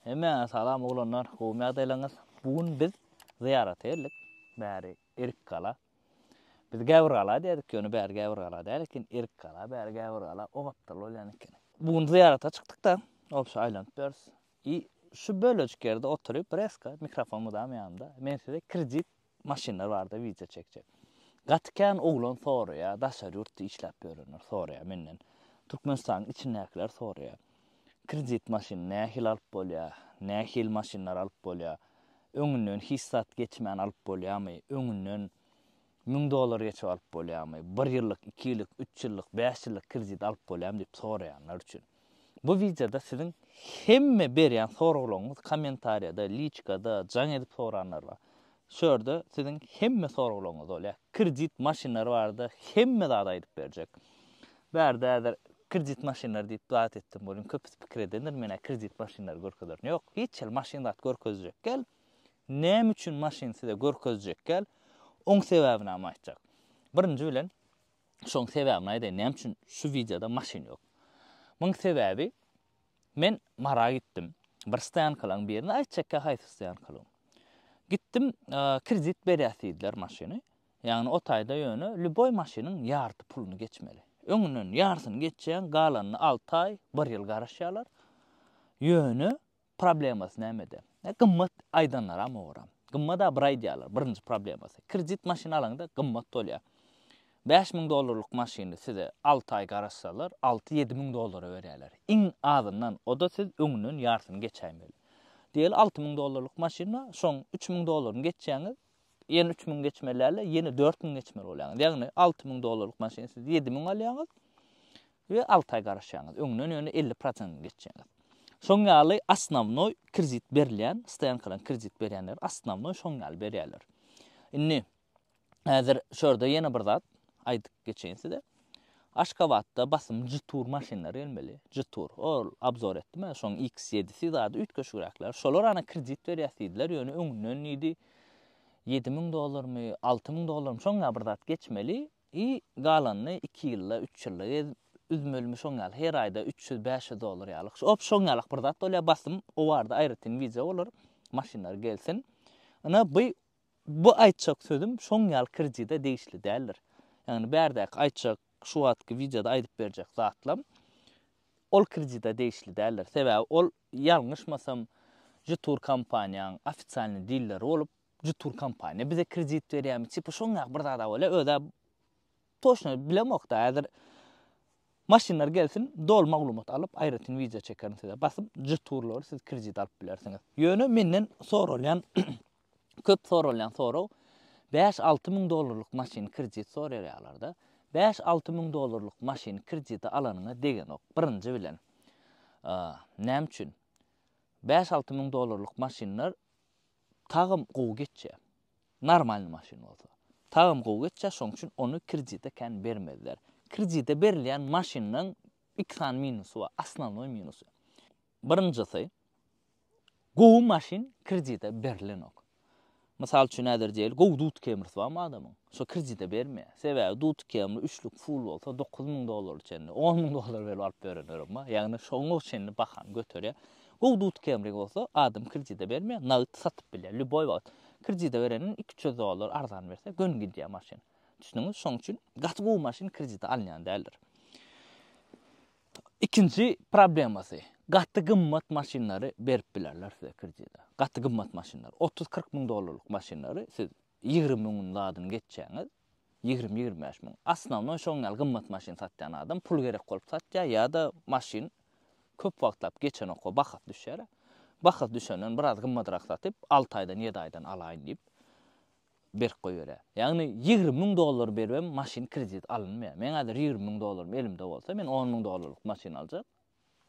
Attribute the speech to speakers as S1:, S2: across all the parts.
S1: Hemen salam oğlanlar, kovmaya daylanız. Bugün biz ziyaret ettik. Bäri erik kala. Biz gäwür kala dedik, ýöne bäri gäwür kala değil, lekin erik kala, bäri gäwür kala. O gaptal bolýan. Bugün ziyarata çykdyk da, opşa aýlanyp bers. Şu bölejik ýerde oturup reska mikrofonumu da ýanymda. Men size kredit maşinler barda video çekjek. Gatkan oglan soraýar, daşary ýurtda işläp ýörenler soraýar menden. Türkmenistan içindäkiler soraýar. Kredit maşin nähil alyp bolýar, nähil maşinlar alyp bolýar. Öňünden hissat geçmän alyp bolýarmy, öňünden $1000 geçip alyp bolýarmy, 1 ýyllyk, 2 ýyllyk, 3 ýyllyk, 5 ýyllyk kredit alyp bolýarmy diýip soraýanlar üçin. Bu videoda sizin hemme berýän soraglaryňyz kommentariýada, liçkada jaň edip soranlar bar. Şurada sizin hemme soraglaryňyz bolýar. Kredit maşinleri barda hemme zat aýdyp berjek. Bärde kredit maşinler diýip daat etdim bolýan. Köp pikir edenler mene kredit maşinler görkezler. Ýok, hiç el maşin zat görkezjek gel. Näme üçin maşin size görkezjek gel? Oň sebäbini aýtjak. Birinji bilen şoň sebäbini aýdaýyn. Näme üçin şu videoda maşin ýok? Muň sebäbi men mara gittim. Bir staýankalyň birini aýtjak haýsy staýankalyň. Gittim, kredit berýärdiler maşiny. Ýagny o taýda ýöne lüboy maşynyň ýardy puluny geçmeli. Öňünden ýarsyny geçýän galanyny 6 aý, 1 ýyl garaşýarlar. Ýöne problemasy nämede? Gymmat aýdanlara mogram. Gymmada bir aý diýerler. Birinji problemasy. Kredit maşyny alanda gymmat bolýar. $5000 maşyny size 6 aý garaşsalar, $6-7 berýärler. Iň azyndan o da siz öňünden ýarsyny geçämeli. Diýel $6000 maşyna, şoň $3000 geçýäňiz, ýene 3000 geçmelerle ýene 4000 geçmeli bolýar. Ýagny $6000 maşyny siz 7000 alýaňyz we 6 aý garaşýaňyz. Öňünden ýöne 50% geçýäňiz. Şoň ýaly asnawnoy kredit berilýän, staýankalan kredit berýänler asnawnoy şoň ýaly berýärler. Indi häzir şurada ýene bir zat aýdyp geçýänse-de Aşgabatda basym Jitur maşinleri gelmeli. Jitur. Ol abzor etdim. Şoň X7'si zady üç köşürekler. Şolar ana kredit berýärdiler. Ýöne öňünden idi $7000 my, $6000 my şoňa bir zat geçmeli. Galanyny 2 ýylla, 3 ýylla üzmelmi şoňa her aýda $300-500 ýalyk. Op şoňalyk bir zat bolýar basym o barda aýratyn video bolar. Maşinler gelsin. Ana bu aýtjak sözüm şoňaly kredite degişli däldir. Ýagny bärdäk aýtjak şu wagtky videoda aýdyp berjek zatlam ol kredite degişli däldir. Sebäbi ol ýalňyşmasam Jitur kompaniýaň ofitsialny dilleri bolup Jitur kompaniýa bize kredit berýärmi? Tipi şoňa bir zat bolýar. Öde toşna bilemokda häzir maşinler gelsin, dol maglumat alıp aýratyn video çekerin size. Basıp Jiturlar siz kredit alyp bilersiňiz. Ýöne menden soralýan köp soralýan soraw $5-6 maşin kredit sorarýarlarda. $5-6 maşin krediti alanyňa degen ok. Birinji bilen. Näme üçin? $5-6 maşinler tagym gowy geçýär. Normal maşin bolsa. Tagym gowy geçýär, şoň üçin onu kredite kän bermediler. Kredite berilýän maşinnyň iki tane minusy bar, asnawnoy minusy. Birinjisi gowy maşin kredite berilen ok. Misal üçin näder diýelim, gowy dut kemirsi barmy adamyň? Şo kredite berme. Sebäbi dut kemiri üçlük full bolsa $9000 çenli, $10.000 berip alyp berenlermi? Ýagny şoňa çenli bahan götürýär. Gowy dut kemiri bolsa adam kredite berme, nagd satyp bilýär. Lüboy wagt kredite bereniň $200 arzan berse gön gidýär maşin. Düşünüňiz, şoň üçin gaty gowy maşin kredite alýan däldir. İkinci problemasy. Gaty gymmat maşinleri berip bilerler size kredite. Gaty gymmat maşinler $30-40 maşinleri siz 20.000 ladyny geçýäňiz, 20-25 min. Asnawnoy şoňal gymmat maşin satýan adam pul gerek bolup satýar ýa-da maşin köp wagtlap geçen okga bahat düşer. Bahat düşenden biraz gymmatyrak satyp 6 aýdan 7 aýdan alaýyn diýip berip goýýar. Ýagny $20.000 beribem maşin kredit alınmaýar. Men häzir $20.000 elimde bolsa men $10.000 maşin aljak.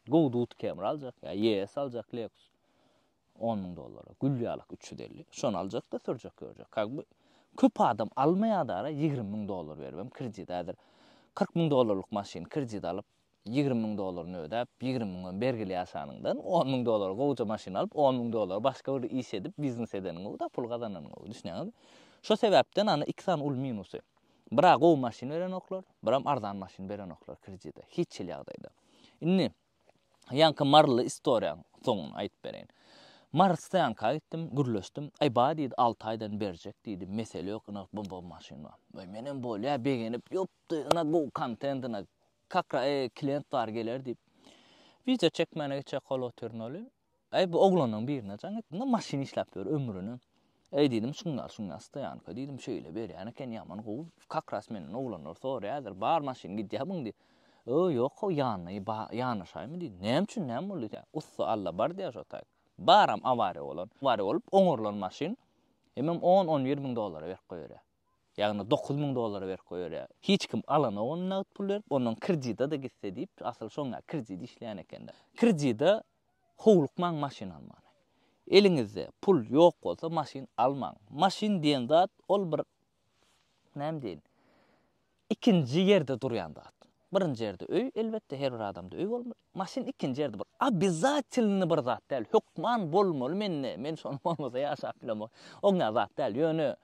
S1: Gowy dut kemir aljak, ýa aljak Lexus $10.000, gülýalyk 350. Şonu aljak da sürjek görjek. Köp adam almaýadara $20.000 beribem kredit häzir $40.000 maşin kredit alyp $20.000 ödäp 20.000 bergili ýaşanyňdan $10.000 gowja maşin alyp $10.000 başga bir iş edip biznes edeniň da pul gazananyň. Düşünýäňiz? Şo sebäpden ana iki tane ul minusy. Bira gowy maşin beren oklar, biram arzan maşin beren oklar kredite. Hiç ýagyda. Indi Yankı marlı istoriyan soňuny aýdyp bereň. Marsyanka gittim, gürleşdim. Ay ba diýdi 6 aýdan berjek diýdi. Mesele ýok, ina bu maşyna. Ay menen bolýa begenip ýopdy, ina bu kontentina kakra klient bar geler diýip. Video çekmene geçe kol oturnoli. Ay bu oglanyň birine jaň etdim, maşyn işläp ber ömrüni. Ay diýdim, şunlar Stayanka diýdim, şeýle ber ýani ken ýaman gowy kakras menen oglanlar soraýar, bar maşyn gidýärmiň diýdi. O ýok, o ýanyşaýmy diýdi. Näme üçin näme boldy? Ussa alla bar diýär şotaý. Baram avariya olan. Avariya olup oňurlan maşyn. Emem 10-11 min dollara berip goýar. Ýagny 9 min dollara berip goýar. Hiç kim alana onu nagd pul berip, onuň kredita da gitse diýip, asyl şoňa kredit işleýän ekende. Kredita howlukman maşyn almagy. Eliňizde pul ýok bolsa maşyn almaň. Maşyn diýen zat ol bir näme diýin? İkinji ýerde durýan zat. Birinji ýerde öý, elbetde her bir adamda öý bolmaly. Maşyn ikinji ýerde bir obязательный bir zat däl. Hukman bolmaly men şonu bolmasa ýaşap bilemok. Oňa zat däl. Ýöne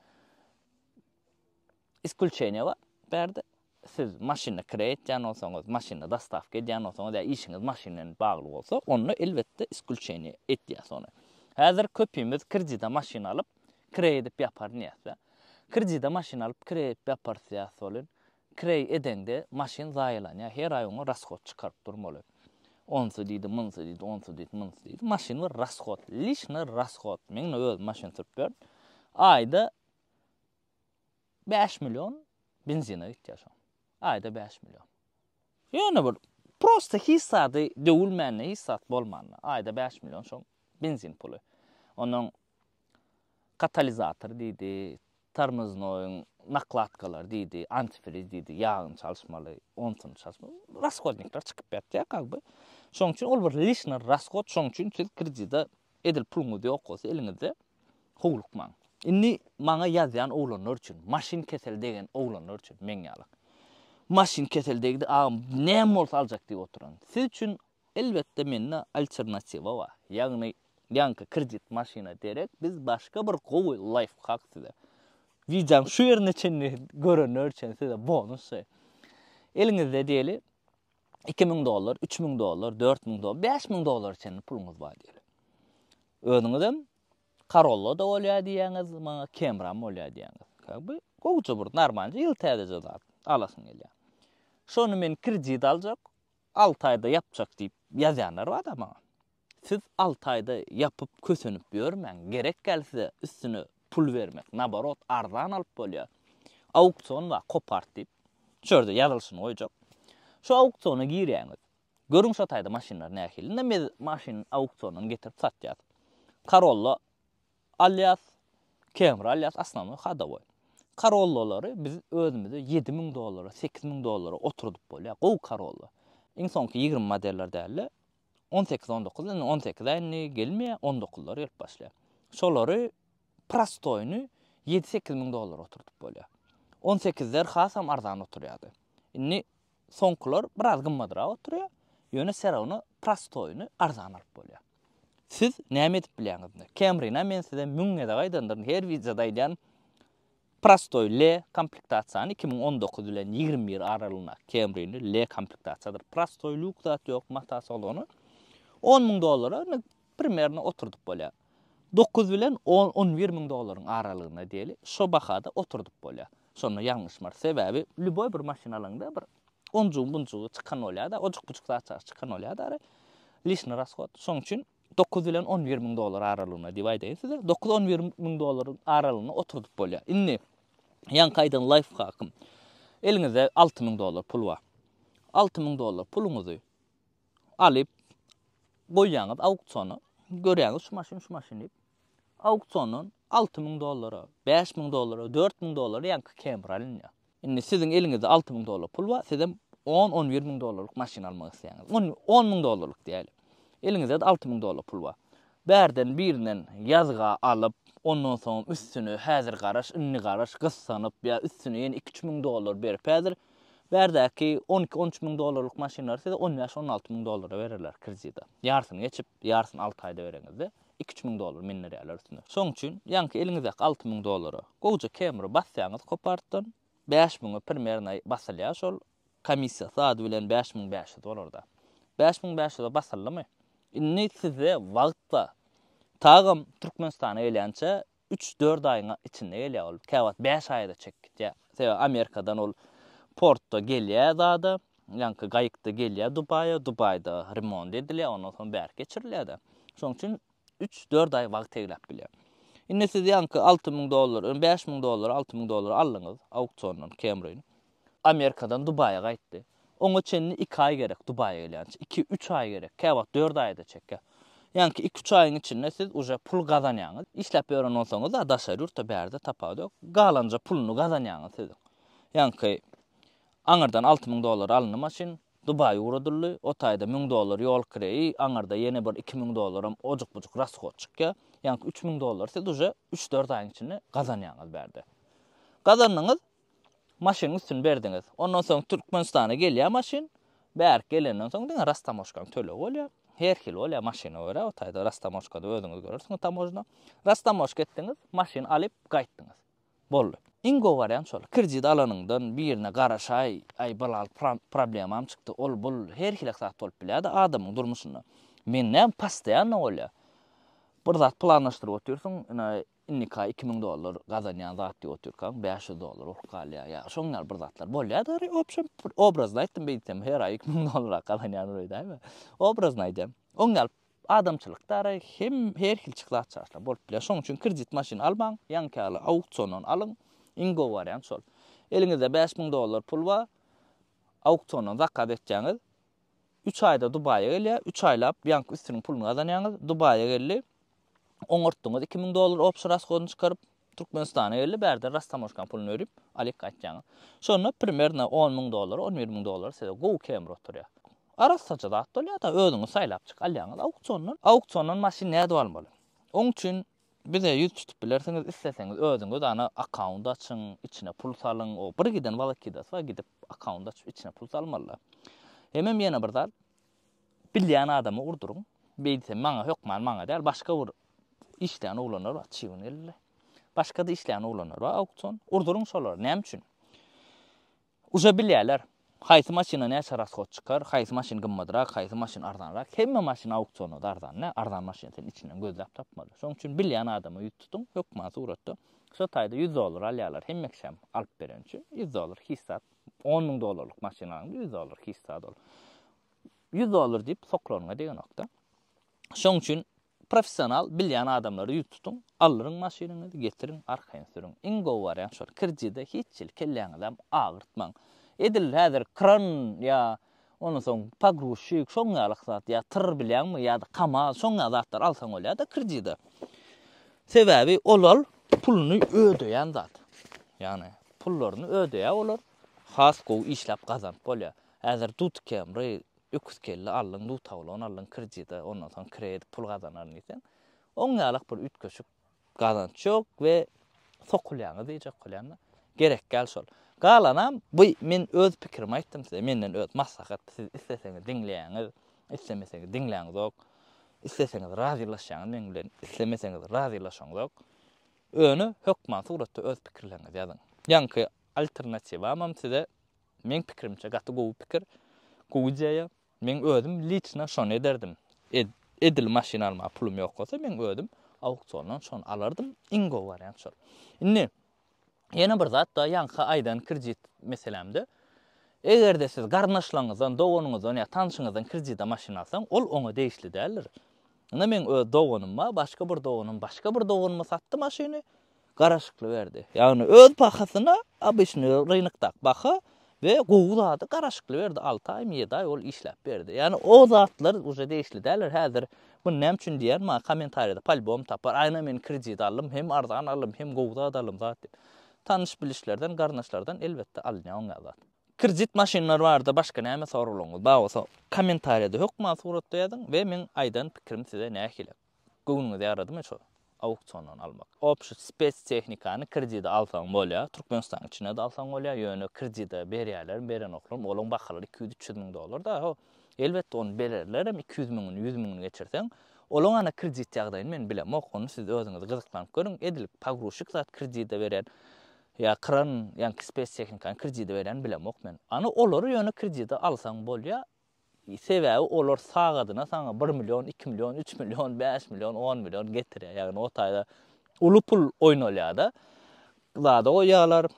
S1: iskulçenya var. Berde siz maşyny kredit ýan bolsaňyz, maşyny dastavka edýän bolsaňyz, ýa işiňiz maşynyň bagly bolsa, onu elbetde iskulçenya etýäs onu. Häzir köpümiz kredita maşyn alyp, kredit ýapar näse. Kredita maşyn alyp, kredit ýapar ýa bolun. Krey edende maşyn zaýylanýar. Her aý oňa raskot çykaryp durmaly. Onsu diýdi, munsu diýdi, onsu diýdi, munsu diýdi. Maşyn bir raskot, lişni raskot. Men öz maşyn sürüp ber. Aýda 5 milyon benzine gitýär. Aýda 5 milyon. Ýöne bir prosta hissady döwülmänne hissat bolmanly. Aýda 5 milyon şoň benzin puly. Onuň katalizator diýdi, tarmoznoň naklatkalar diýdi, antifriz diýdi, ýağın çalışmaly, onsun çalışmaly. Raskodnikler çykyp ýatdy ýa-da. Şoň üçin ol bir lişni raskod, şoň üçin siz kredita edil puluňyz ýok bolsa eliňizde howlukmaň. Inni maňa ýazýan oglanlar üçin, maşyn kesel degen oglanlar üçin men ýalyk. Maşyn kesel degdi, näme bolsa aljak diýip oturan. Siz üçin elbetde menne alternatiwa bar. Ýagny ýanky kredit maşyna derek biz başga bir gowy life hack size. Vijan şu ýerine çenni görenler üçin size bonus. Eliňizde diýeli 2000 dollar, 3000 dollar, 4000 dollar, 5000 dollar çenni puluňyz bar diýeli. Özüňizem Corolla da bolýar diýäňiz, maňa Camry bolýar diýäňiz. Bu gowça bir normalja ýyl täze zat alasyň gelýär. Şonu men kredit aljak, 6 aýda ýapjak diýip ýazýanlar bar da maňa. Siz 6 aýda ýapyp kösenip ýörmäň, gerek gelse üstüne pul vermek, nabarot arzan alıp bolýar. Auksion va kopart diýip şurada ýazylşyny goýjak. Şu auksiona girýäňiz. Görüň şu taýda maşynlar nähilinde men maşyn auksionuny getirip satýar. Corolla alias Camry alias aslanly hadaboy. Corolla'lary biz özümizde 7000 dollara, 8000 dollara oturdup bolýar. Gow Corolla. Iň soňky 20 modeller däli 18-19, 18 aýny gelmeýär, 19'lar gelip başlaýar. Şolary prastoyny 7-8 min dollar oturdup bolýar. 18'ler hasam arzan oturýardy. Inni soňkular biraz gymmadyra oturýar. Ýöne serowny prastoyny arzan alyp bolýar. Siz näme edip bilýäňiz? Camry'na men size müňe de gaýdandyr her videoda aýdan prastoy L komplektasiýany 2019 bilen 21 aralygyna Camry'ni L komplektasiýadyr. Prastoyluk zat ýok, matasy bolany 10 min dollara primerni oturdup bolýar. 9 bilen 11 min dollaryň aralygyna diýeli, şo bahada oturdup bolýar. Şonu ýalňyşmar. Sebäbi lüboy bir maşyn alaňda bir 10 buncuğu çıkan olýar da, ojuk buçuk saat çıkan olýar da. Lişni raskot. Şoň üçin 9 bilen 11 min dollar aralygyna diýip aýdaýyn size. 9-11 min dollaryň aralygyna oturdup bolýar. Inni ýan kaýdan life hackym. Eliňizde 6 min dollar pul bar. 6 min dollar puluňuzy alyp goýýaňyz auksiona, görýäňiz şu maşyn diýip auksionun 6 min dollara, 5 min dollara, 4 min dollara ýanky Camry alınýar. Indi siziň eliňizde 6 min dollar pul bar, sizem 10-11 min dollarlyk maşyn almak isleýäňiz. 10 min dollarlyk diýeli. Eliňizde 6 min dollar pul bar. Bärden birinden ýazga alyp, ondan soň üstüne häzir garaş, inni garaş gyssanyp ýa üstüne ýene 2-3 min dollar berip häzir bärdäki 12-13 min dollarlyk maşynlar size 15-16 min dollara bererler kredita. Ýarsyny geçip, ýarsyny 6 aýda bereňizde 2-3 min dollar minerýalar üstüne. Şoň üçin ýanky eliňizde 6 min dollara gowja Camry basýaňyz kopartdan 5 min primerna basalýar şol komissiýa saat bilen 5500 dolarda. 5500 basarlamy. Inni size wagtda tağım Türkmenistan'a gelýänçe 3-4 aýyň içinde gelýär ol. Käwat 5 aýda çekdi. Sebe Amerikadan ol portda gelýär zada, ýa-ni gaýykda gelýär Dubaýa, Dubaýda remont edilýär, ondan soň bäri geçirilýär. Şoň üçin 3-4 aý wagt teglep bilýär. Indi siz ýa-ni $6,000, $5,000, $6,000 aldyňyz auksiondan Camry'ni. Amerikadan Dubaýa gaýtdy. Oňa çenli 2 ay gerek Dubaýa gelýänçe. 2-3 ay gerek. Käwat 4 aýda çekýär. Yani 2-3 ayın içinde siz uca pul kazanýaňyz. İşläp ýören bolsaňyz da daşary ýurtda bärde tapady ýok. Galanca pulunu kazanýaňyz siz. Yani aňardan $6,000 alyny maşin Dubaýa uradyldy. O taýda $1,000 ýol kireyi, aňarda ýene bir $2,000 ojuk-bujuk rasxod çykýar. Yani $3,000 siz uca 3-4 aýyň içinde kazanýaňyz bärde. Kazandyňyz maşyny üstün berdiňiz. Ondan soň Türkmenistana gelýär maşin. Bär gelenden soň diňe rastamoşkan töle bolýar. Her hil bolýar maşyna görä, o taýda rastamoşkada özüňiz görersiňiz tamojna. Rastamoşka etdiňiz, maşyn alyp gaýtdyňyz. Boldy. Ingo variant şol. Kredit alanyňdan birine garaşay, ay balal problemam çykdy. Ol bul her hil zat bolup bilýär adamyň durmuşyna. Menden pastaýan bolýar. Bir zat planlaşdyryp oturýarsyň, innika $2,000 kazanýan zat diýip oturýarkan $500 galýar. Ya şoňlar bir zatlar bolýar da opşon obrazda aýtdym beýtem her ay $2,000 kazanýan öýdämi? Obrazna aýdym. Oňal adamçylykda hem her hil çyklat çarşlar bolup bilýär. Şoň üçin kredit maşyn almaň, ýankaly auksiondan alyň. Ingo variant şol. Eliňizde $5,000 pul bar, auksiondan zakat etjäňiz. 3 aýda Dubaýa gelýär, 3 aýlap ýanky üstüniň pulunu kazanýaňyz, Dubaýa gelýär. Oňortdyňyz $2,000 opsiň rasxodyny çykaryp Türkmenistana gelýär, bärde rastamoşkan pulunu örüp alyp gaýtjaňyz. Şonu primerna $10,000, $11,000 size gow Camry oturýar. Arasaça da atolýar da özüňiz saýlap çyk alýaňyz auksiondan. Auksiondan maşyn näde bolmaly? Oň üçin bize ýüz tutup bilersiňiz, isleseňiz özüňiz ana account açyň, içine pul salyň, o bir giden valakydasy var gidip account açyp içine pul salmaly. Hemem ýene bir zat bilýän adamy urduruň. Beýsem maňa hökman maňa däl başga bir işleyen oğlanlar var, çivin elle. Başka da işleyen oğlanlar var, auksion. Urduruň şolar, näme üçin? Uja bilýärler. Haýsy maşyna näçe rasxod çykar, haýsy maşyn gymmadrak, haýsy maşyn ardanrak. Hemme maşyn auksionda ardan, ne? Ardan maşyn sen içinden gözläp tapmaly. Şoň üçin bilýän adamy ýut tutuň, hökman suratda. Şo taýda $100 alýarlar, hemmekşem alyp beren üçin. $100 hissat, $10,000 maşynaň $100 hissat ol. $100 diýip soklanyňa degen nokta. Şoň üçin professional bilýän adamlary ýut tutuň, alyryň maşynyňyzy getiriň, arkaýyn sürüň. Ingo variant şol. Kreditde hiç ýyl kelläňizem agyrtmaň. Edil häzir kran ýa ondan soň pagruşyk şoňalyk zat ýa tyr bilýänmi ýa-da kamal şoňa zatlar alsaň bolýar da kreditde. Sebäbi olal pulunu ödeýän zat. Ýani pullaryny ödeýär olar. Has gow işläp gazanp bolýar. Häzir tut Camry öküz kelle alyň dut tawlan alyň kreditde ondan soň kredit pul gazanan isen oňalyk bir ütköşük gazanç ýok we sokulýany diýjek bolýan gerek gel şol. Galanam bu men öz pikirimi aýtdym size, menden öz maslahat siz isleseňiz dinleýäňiz, islemeseňiz dinleýäňiz ok. İsleseňiz razylaşýaňyz men bilen, islemeseňiz razylaşaňyz ok. Öňe hökman suratda öz pikirleriňizi ýazyň. Ýanky alternatiwa mam size men pikirimçe gaty gowy pikir, gowy men özüm liçna şonu ederdim. Edil maşyn alma pulum ýok bolsa men özüm auksiondan şonu alardım. Ingo variant şol. Indi ýene bir zat da ýanky aýdan kredit meselemde. Egerde siz garnaşlaňyzdan, dogonuňyzdan ýa tanşyňyzdan kreditde maşyn alsaň, ol oňa değişli däldir. Onda men öz dogonuma, başga bir dogonuma satdy maşyny, garaşykly berdi. Ýagny öz bahasyna abyşny rynykda baha ve gowy garaşykly berdi. 6 ay, 7 ay ol işläp berdi. Ýani o zatlar uja değişli däldir. Häzir bu näme üçin diýär, ma kommentariýada palbom tapar. Aýna men kredit alym, hem ardan alym, hem gowy alym zat. Tanış bilişlerden, garnaşlardan elbette alınýan zat. Kredit maşynlar barda başga näme sorulaňyz? Bagasa kommentariýada hökman suratda ýazyň we men aýdan pikirim size nähile. Göwnüňizi ýaradym şo. Auksiondan almak. Opşy spes tehnikany kreditde alsaň bolýar, Türkmenistan içinde de alsaň bolýar, ýöne kreditde berýärler, beren oklum, olaň bahalary $200-300 da. Ho, elbette onu bererler, hem 200.000-ni, 100.000-ni geçirseň, olaň ana kredit ýagdaýyny men bilem, onu siz özüňiz gyzyklanyp görüň. Edilip pagruşyk zat kreditde beren ya kran, ýa-ni spes tehnikany kreditde beren bilem ok men. Ana olary ýöne kreditde alsaň bolýar, Sebäbi olar sagadyna sana 1 milyon, 2 milyon, 3 milyon, 5 milyon, 10 milyon getirýär. Ýagny o taýda uly pul oýnalýar-da. Zada oýarlar,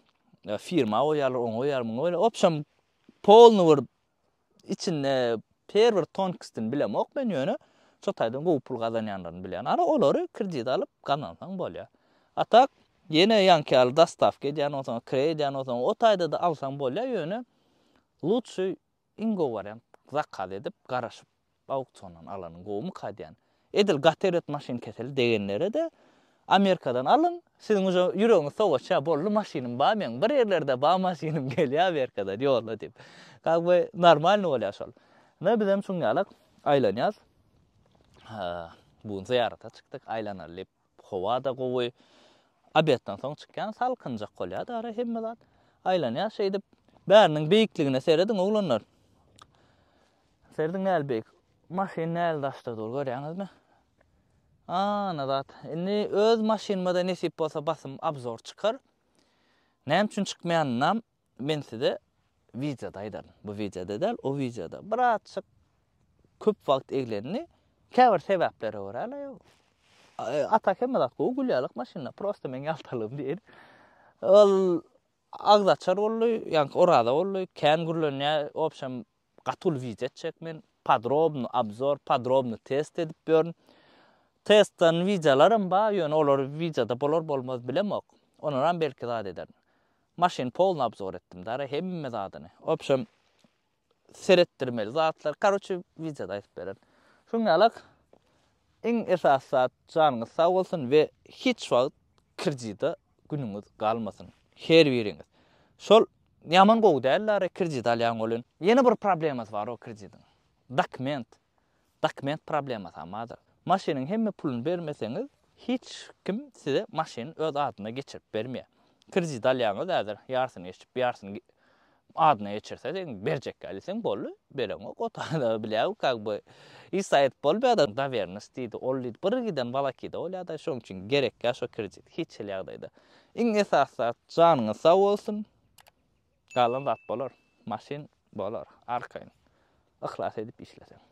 S1: firma oýarlar, oňa oýar, muňa oýar. Opşam polny bir içinde per bir tonkistin bilemok men ýöne şo taýdan gowy pul gazanýanlaryny bilýän. Ana olary kredit alyp gazansaň bolýar. Atak ýene ýanky dastavka edýän olsaň, kredit edýän olsaň, o taýda da alsaň bolýar ýöne. Lutşy ingo variant zakaz edip garaşyp auksiondan alanyň gowmy kadýan. Edil gateret maşyn keseli degenlere de Amerikadan alın. Sizin uca ýüregiňiz sowaça bolly maşynym bar men bir ýerlerde bar maşynym gelýär Amerikada ýolda dip. Gagby normal bolýar şol. Ne bizem şuňalak aýlanýas. Bu ziyarata çykdyk, aýlanalyp howa da gowy. Abetdan soň çykýan salkynjak bolýar da ara hemme zat. Aýlanýas şeýdip bäriniň beýikligine seredin oglanlar. Serdin elbek maşyn näl daşdyr görýäňizmi? Nazat. Indi öz maşynymda nesip bolsa basym abzor çykar. Näme üçin çykmaýannam men size videoda aýdarym. Bu videoda däl, o videoda birazçyk köp wagt eglerini käbir sebäplere görä. Atak hem zat gowy gülýärlik maşyna, prosta men ýaltalym diýer. Ol agzaçar boldy, ýani orada boldy, kän gürlenýär, opşam gatul video çekmen, podrobny obzor, podrobny test edip görün. Testden videolarym bar, ýöne olar videoda bolar bolmaz bilemok. Onaran belki zat ederim. Maşyn polny obzor etdim dara hemme zadyny. Opşam seretdirmeli zatlar, karoçy videoda aýdyp beren. Şuňalak iň esas zat janyňyz sag bolsun we hiç wagt kreditde günüňiz galmasyn. Her biriňiz. Şol ýaman gowy däller kredit alýan bolan. Ýene bir problemas bar o kreditin. Dokument problemas amadyr. Maşynyň hemme pulunu bermeseňiz, hiç kim size maşyny öz adyna geçirip bermeýär. Kredit alýaňyz häzir ýarsyny geçip, ýarsyny adyna geçirse berjek gelseň bolly, bereňok o taýda bilýär, kagby isayet bolýar da vernis diýdi. Ol bir giden balakida olýar da şoň üçin gerek ýa-şo kredit hiç ýagdaýda. Iň esas zat janyňyz sag bolsun. Galan zat bolar, maşyn bolar, arkaýyn. Ihlas edip işleseň.